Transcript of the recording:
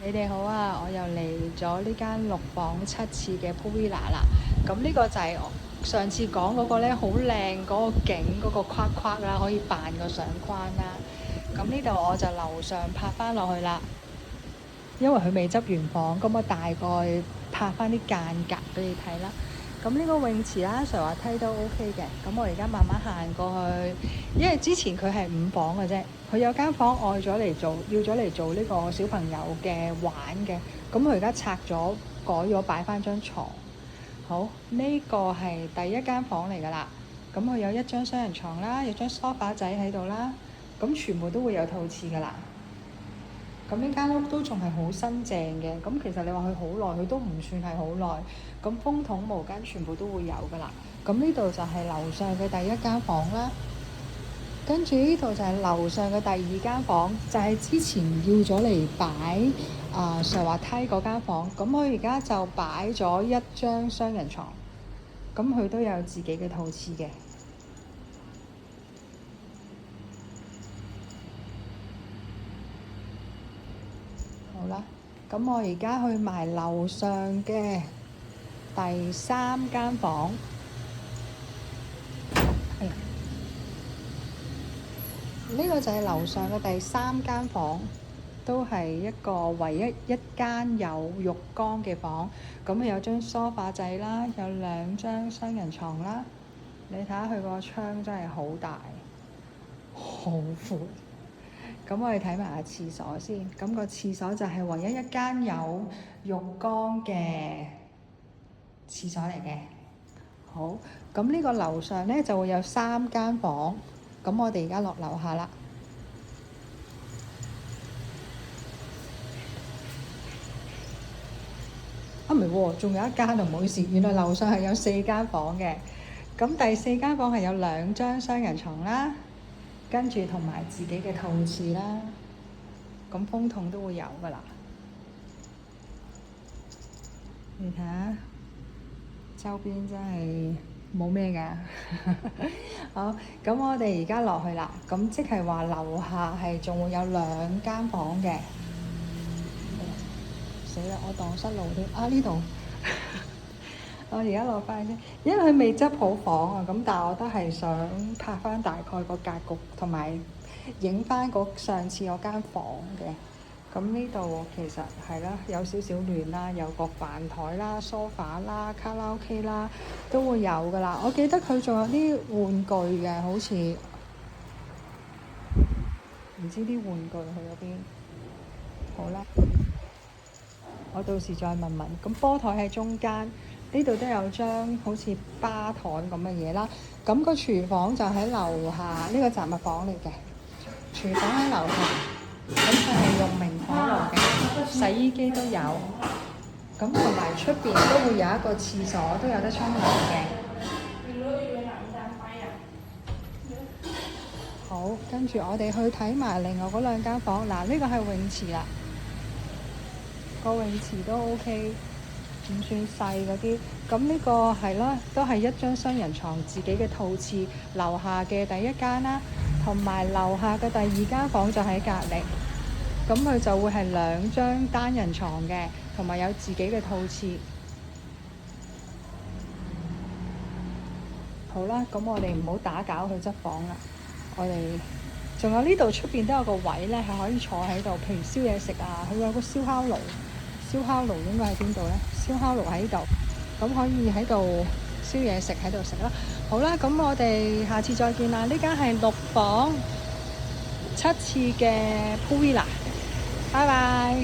你哋好啊！我又嚟咗呢間6房7次嘅 pool villa 啦。咁呢個就係我上次講嗰個咧，好靚嗰個景嗰個框框啦，可以扮個相框啦。咁呢度我就樓上拍翻落去啦，因為佢未執完房，咁我大概拍翻啲間隔俾你睇啦。咁呢個泳池啦，上滑梯都 OK 嘅。咁我而家慢慢行過去，因為之前佢係5房嘅啫，佢有間房愛咗嚟做，要咗嚟做呢個小朋友嘅玩嘅。咁佢而家拆咗，改咗擺翻張床。好，呢個係第一間房嚟㗎啦。咁佢有一張雙人床啦，有張梳化仔喺度啦。咁全部都會有套廁㗎啦。咁呢間屋都仲係好新淨嘅，咁其實你話佢好耐，佢都唔算係好耐。咁風筒、毛巾全部都會有㗎啦。咁呢度就係樓上嘅第一間房啦，跟住呢度就係樓上嘅第二間房，就係之前要咗嚟擺上滑梯嗰間房。咁佢而家就擺咗一張雙人床，咁佢都有自己嘅套廁嘅。好啦，咁我而家去埋樓上嘅第3間房。呢個就係樓上嘅第3間房，都係一個唯一一間有浴缸嘅房。咁佢有張梳化仔啦，有2張雙人床啦。你睇下佢個窗真係好大，好闊。咁我哋睇埋個廁所先。咁個廁所就係唯一一間有浴缸嘅廁所嚟嘅。好，咁呢個樓上呢就會有3間房。咁我哋而家落樓下啦。唔係喎，仲有一間啊，唔好意思，原來樓上係有4間房嘅。咁第4間房係有2張雙人床啦，跟住同埋自己嘅套廁啦。咁風筒都會有㗎啦。你睇下，周邊真係冇咩㗎。好，咁我哋而家落去啦。咁即係話樓下係仲會有2間房嘅。死啦！我蕩失路添啊！呢度我而家落翻去先，因為佢未執好房啊。咁但係我都係想拍翻大概個格局，同埋影翻上次嗰間房嘅。咁呢度其實係啦，有少少亂啦，有個飯台啦、梳化啦、卡拉 OK 啦，都會有㗎啦。我記得佢仲有啲玩具嘅，好似唔知啲玩具去咗邊。好啦。我到時再問問。咁波台喺中間，呢度都有張好似吧台咁嘅嘢啦。咁個廚房就喺樓下，呢個雜物房嚟嘅。廚房喺樓下，咁就係用明火爐嘅，洗衣機都有。咁同埋出邊都會有一個廁所，都有得沖涼嘅。好，跟住我哋去睇埋另外嗰2間房。嗱，呢個係泳池啦。個泳池都 OK，唔算細嗰啲。咁呢個係啦，都係一張雙人床，自己嘅套廁。樓下嘅第一間啦，同埋樓下嘅第2間房就喺隔離。咁佢就會係2張單人床嘅，同埋有自己嘅套廁。好啦，咁我哋唔好打攪佢執房啦。我哋仲有呢度出邊都有個位咧，係可以坐喺度，譬如燒嘢食啊。佢有個燒烤爐。燒烤爐應該喺邊度呢？燒烤爐喺度，咁可以喺度燒嘢食，喺度食啦。好啦，咁我哋下次再見啦。呢間係6房7次嘅 pool villa。拜拜。